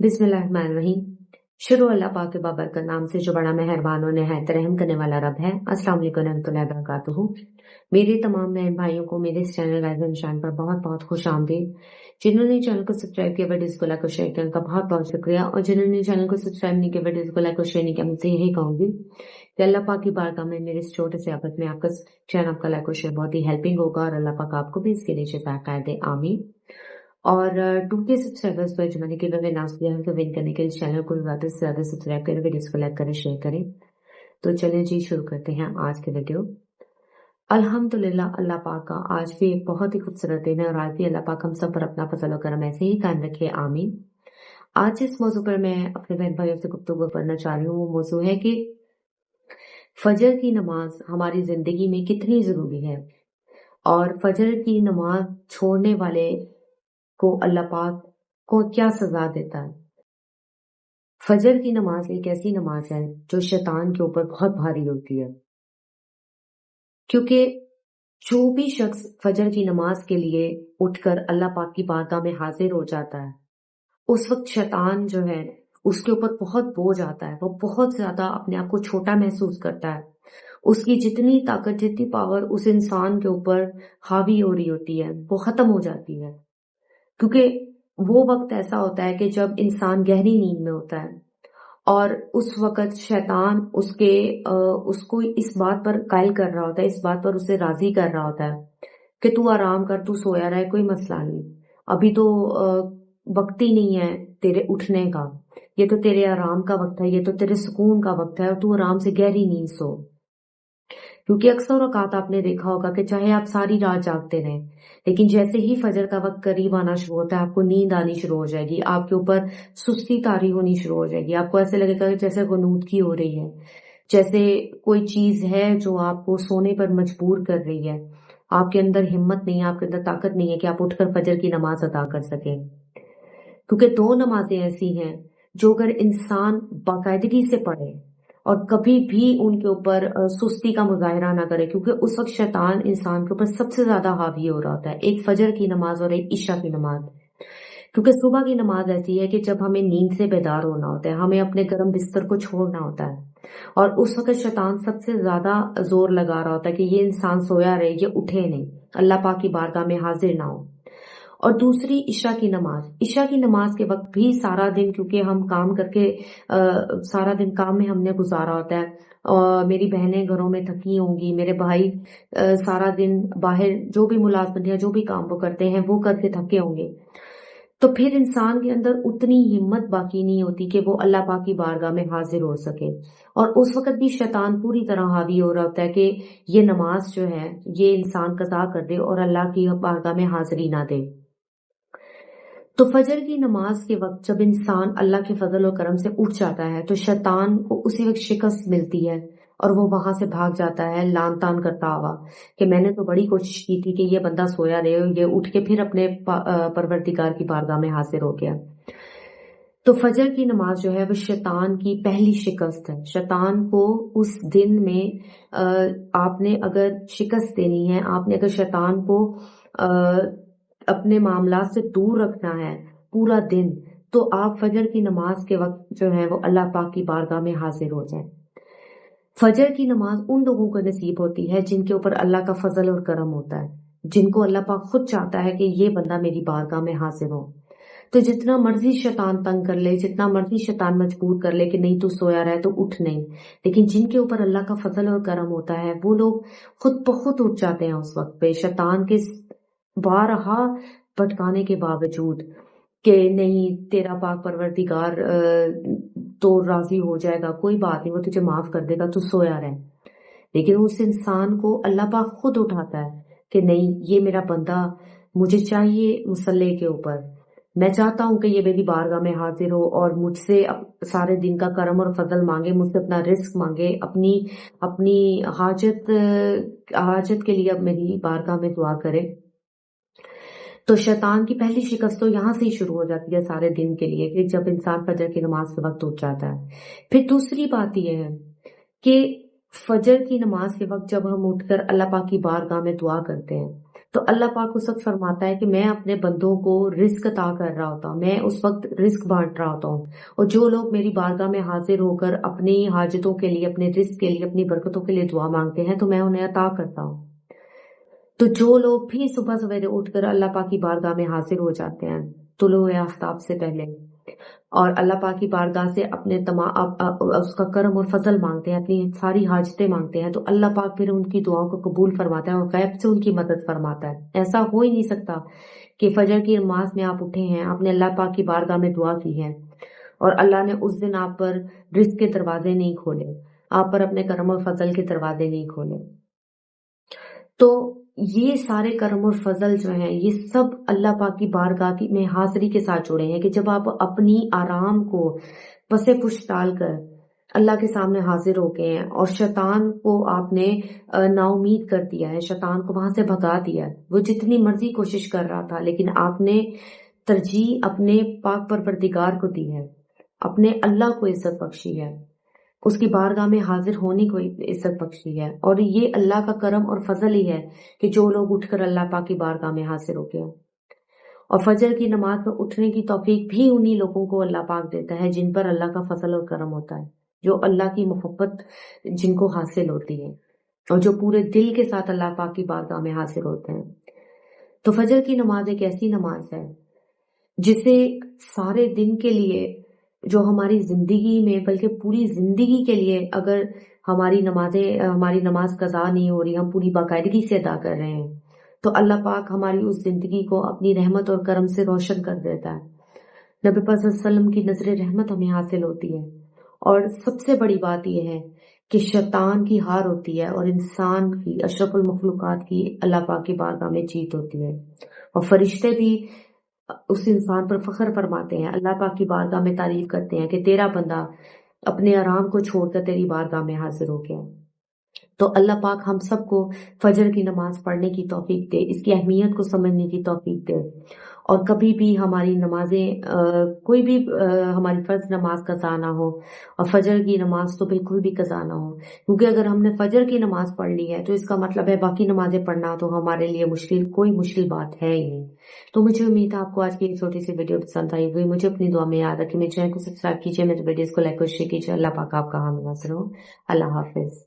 बिस्मिल्लाहिर्रहमानिर्रहीम। शुरू अल्लाह पाक के बाबरकत नाम से जो बड़ा मेहरबान और निहायत रहम करने वाला रब है। अस्सलाम वालेकुम रहमतुल्लाहि व बरकातुहू। मेरे तमाम बहन भाइयों को मेरे इस चैनल राइज एंड शाइन पर बहुत बहुत खुश आमदीद। जिन्होंने चैनल को सब्सक्राइब किया, वीडियोस को लाइक और शेयर किया, उनका बहुत बहुत शुक्रिया। और जिन्होंने चैनल को सब्सक्राइब नहीं किया, वीडियोस को लाइक और शेयर नहीं किया, मुझसे यही कहूंगी कि अल्लाह पाक की बारगाह में मेरे इस छोटे से आपस में आपका चैनल, आपका लाइक और शेयर बहुत ही हेल्पिंग होगा और अल्लाह पाक आपको भी इसके नीचे ताक़त दे, आमीन। और 2K सब्सक्राइबर्स पर जो मैंने गिव अवे अनाउंस किया है, उनको विन करने के लिए चैनल को ज्यादा से ज्यादा सब्सक्राइब करें, वीडियोस को लाइक करें, शेयर करें। तो चलें जी, शुरू करते हैं आज के वीडियो। अल्हम्दुलिल्लाह, अल्लाह पाक का आज भी एक बहुत ही खूबसूरत दिन है और आज भी अल्लाह पाक हम सब पर अपना फजल और करम ऐसे ही कायम रखे, आमीन। आज जिस मौजू पर मैं अपने बहन भाइयों से गुफ्तगू करना चाह रही हूँ वो मौजू है कि फजर की नमाज हमारी जिंदगी में कितनी जरूरी है और फजर की नमाज छोड़ने वाले को अल्लाह पाक को क्या सजा देता है। फजर की नमाज एक ऐसी नमाज है जो शैतान के ऊपर बहुत भारी होती है, क्योंकि जो भी शख्स फजर की नमाज के लिए उठकर अल्लाह पाक की बारगाह में हाजिर हो जाता है, उस वक्त शैतान जो है उसके ऊपर बहुत बोझ आता है। वो बहुत ज्यादा अपने आप को छोटा महसूस करता है। उसकी जितनी ताकत, जितनी पावर उस इंसान के ऊपर हावी हो रही होती है वो खत्म हो जाती है, क्योंकि वो वक्त ऐसा होता है कि जब इंसान गहरी नींद में होता है और उस वक्त शैतान उसको इस बात पर कायल कर रहा होता है, इस बात पर उसे राजी कर रहा होता है कि तू आराम कर, तू सोया रहे, कोई मसला नहीं, अभी तो वक्त ही नहीं है तेरे उठने का, ये तो तेरे आराम का वक्त है, ये तो तेरे सुकून का वक्त है और तू आराम से गहरी नींद सो। क्योंकि अक्सर औकात आपने देखा होगा कि चाहे आप सारी रात जागते रहें, लेकिन जैसे ही फजर का वक्त करीब आना शुरू होता है आपको नींद आनी शुरू हो जाएगी, आपके ऊपर सुस्ती तारी होनी शुरू हो जाएगी। आपको ऐसे लगेगा कि जैसे गनूदगी हो रही है, जैसे कोई चीज है जो आपको सोने पर मजबूर कर रही है। आपके अंदर हिम्मत नहीं है, आपके अंदर ताकत नहीं है कि आप उठकर फजर की नमाज अदा कर सकें। क्योंकि दो नमाजें ऐसी हैं जो अगर इंसान बाकायदगी से पढ़े और कभी भी उनके ऊपर सुस्ती का मुजाहरा ना करे, क्योंकि उस वक्त शैतान इंसान के ऊपर सबसे ज्यादा हावी हो रहा होता है। एक फजर की नमाज और एक इशा की नमाज। क्योंकि सुबह की नमाज ऐसी है कि जब हमें नींद से बेदार होना होता है, हमें अपने गर्म बिस्तर को छोड़ना होता है और उस वक्त शैतान सबसे ज्यादा जोर लगा रहा होता है कि ये इंसान सोया रहे, ये उठे नहीं, अल्लाह पाक की बारगाह में हाजिर ना हो। और दूसरी इशा की नमाज। इशा की नमाज के वक्त भी सारा दिन, क्योंकि हम काम करके सारा दिन काम में हमने गुजारा होता है और मेरी बहनें घरों में थकी होंगी, मेरे भाई सारा दिन बाहर जो भी मुलाजमत या जो भी काम वो करते हैं वो करके थके होंगे, तो फिर इंसान के अंदर उतनी हिम्मत बाकी नहीं होती कि वो अल्लाह पाक की बारगाह में हाजिर हो सके। और उस वक्त भी शैतान पूरी तरह हावी हो रहा होता है कि ये नमाज जो है ये इंसान कज़ा कर दे और अल्लाह की बारगाह में हाजिरी ना दे। तो फजर की नमाज के वक्त जब इंसान अल्लाह के फजल और करम से उठ जाता है तो शैतान को उसी वक्त शिकस्त मिलती है और वो वहां से भाग जाता है लान तान करता हुआ कि मैंने तो बड़ी कोशिश की थी कि ये बंदा सोया रहे, ये उठ के फिर अपने परवरदिगार की बारगाह में हाजिर हो गया। तो फजर की नमाज जो है वो शैतान की पहली शिकस्त है। शैतान को उस दिन में आपने अगर शिकस्त देनी है, आपने अगर शैतान को अपने मामला से दूर रखना है पूरा दिन, तो आप फजर की नमाज के वक्त जो है वो अल्लाह पाक की बारगाह में हाजिर हो जाए। फजर की नमाज उन लोगों को नसीब होती है जिनके ऊपर अल्लाह का फजल और करम होता है, जिनको अल्लाह पाक खुद चाहता है कि ये बंदा मेरी बारगाह में हाजिर हो। तो जितना मर्जी शैतान तंग कर ले, जितना मर्जी शैतान मजबूर कर ले कि नहीं तू सोया रहे तो उठ नहीं, लेकिन जिनके ऊपर अल्लाह का फजल और करम होता है वो लोग खुद ब खुद उठ जाते हैं उस वक्त पे, शैतान के बारहा भटकाने के बावजूद कि नहीं तेरा पाक परवरदिगार तो राजी हो जाएगा, कोई बात नहीं, वो तुझे माफ कर देगा, तू सोया रहे। लेकिन उस इंसान को अल्लाह पाक खुद उठाता है कि नहीं ये मेरा बंदा, मुझे चाहिए मुसल्ले के ऊपर, मैं चाहता हूं कि ये मेरी बारगाह में हाजिर हो और मुझसे सारे दिन का करम और फजल मांगे, मुझसे अपना रिस्क मांगे, अपनी अपनी हाजत के लिए अब मेरी बारगाह में दुआ करे। तो शैतान की पहली शिकस्त तो यहाँ से ही शुरू हो जाती है सारे दिन के लिए कि जब इंसान फजर की नमाज के वक्त उठ जाता है। फिर दूसरी बात यह है कि फजर की नमाज के वक्त जब हम उठकर अल्लाह पाक की बारगाह में दुआ करते हैं تو اللہ پاک اس وقت فرماتا ہے کہ میں اپنے بندوں کو رزق عطا کر رہا ہوتا ہوں، میں اس وقت رزق بانٹ رہا ہوتا ہوں، اور جو لوگ میری بارگاہ میں حاضر ہو کر اپنی حاجتوں کے لیے، اپنے رزق کے لیے، اپنی برکتوں کے لیے دعا مانگتے ہیں تو میں انہیں عطا کرتا ہوں۔ تو جو لوگ بھی صبح سویرے اٹھ کر اللہ پاک کی بارگاہ میں حاضر ہو جاتے ہیں طلوع آفتاب سے پہلے، اور اللہ پاک کی بارگاہ سے اپنے تمام اس کا کرم اور فضل مانگتے ہیں، اپنی ساری حاجتیں مانگتے ہیں، تو اللہ پاک پھر ان کی دعاؤں کو قبول فرماتا ہے اور غیب سے ان کی مدد فرماتا ہے۔ ایسا ہو ہی نہیں سکتا کہ فجر کی نماز میں آپ اٹھے ہیں، آپ نے اللہ پاک کی بارگاہ میں دعا کی ہے اور اللہ نے اس دن آپ پر رزق کے دروازے نہیں کھولے، آپ پر اپنے کرم اور فضل کے دروازے نہیں کھولے۔ تو یہ سارے کرم اور فضل جو ہیں یہ سب اللہ پاک کی بارگاہ کی میں حاضری کے ساتھ جڑے ہیں، کہ جب آپ اپنی آرام کو پسے پش ڈال کر اللہ کے سامنے حاضر ہو گئے ہیں اور شیطان کو آپ نے نا امید کر دیا ہے، شیطان کو وہاں سے بھگا دیا ہے، وہ جتنی مرضی کوشش کر رہا تھا لیکن آپ نے ترجیح اپنے پاک پروردگار کو دی ہے، اپنے اللہ کو عزت بخشی ہے، اس کی بارگاہ میں حاضر ہونے کو عزت بخشی ہے، اور یہ اللہ کا کرم اور فضل ہی ہے کہ جو لوگ اٹھ کر اللہ پاک کی بارگاہ میں حاضر ہو گئے۔ اور فجر کی نماز میں اٹھنے کی توفیق بھی انہی لوگوں کو اللہ پاک دیتا ہے جن پر اللہ کا فضل اور کرم ہوتا ہے، جو اللہ کی محبت جن کو حاصل ہوتی ہے اور جو پورے دل کے ساتھ اللہ پاک کی بارگاہ میں حاضر ہوتے ہیں۔ تو فجر کی نماز ایک ایسی نماز ہے جسے سارے دن کے لیے، جو ہماری زندگی میں بلکہ پوری زندگی کے لیے اگر ہماری نماز قضا نہیں ہو رہی، ہم پوری باقاعدگی سے ادا کر رہے ہیں تو اللہ پاک ہماری اس زندگی کو اپنی رحمت اور کرم سے روشن کر دیتا ہے۔ نبی پاک صلی اللہ علیہ وسلم کی نظر رحمت ہمیں حاصل ہوتی ہے، اور سب سے بڑی بات یہ ہے کہ شیطان کی ہار ہوتی ہے اور انسان کی، اشرف المخلوقات کی اللہ پاک کی بارگاہ میں جیت ہوتی ہے، اور فرشتے بھی اس انسان پر فخر فرماتے ہیں، اللہ پاک کی بارگاہ میں تعریف کرتے ہیں کہ تیرا بندہ اپنے آرام کو چھوڑ کر تیری بارگاہ میں حاضر ہو گیا۔ تو اللہ پاک ہم سب کو فجر کی نماز پڑھنے کی توفیق دے، اس کی اہمیت کو سمجھنے کی توفیق دے، اور کبھی بھی ہماری نمازیں کوئی بھی ہماری فرض نماز قضا نہ ہو، اور فجر کی نماز تو بالکل بھی قضا نہ ہو، کیونکہ اگر ہم نے فجر کی نماز پڑھ لی ہے تو اس کا مطلب ہے باقی نمازیں پڑھنا تو ہمارے لیے کوئی مشکل بات ہے ہی نہیں۔ تو مجھے امید ہے آپ کو آج کی ایک چھوٹی سی ویڈیو پسند آئی ہوئی، مجھے اپنی دعا میں یاد رکھیں، میرے چینل کو سبسکرائب کیجیے، میرے ویڈیوز کو لائک اور شیئر کیجیے۔ اللہ پاک آپ کا حامل ناصر ہو۔ اللہ حافظ۔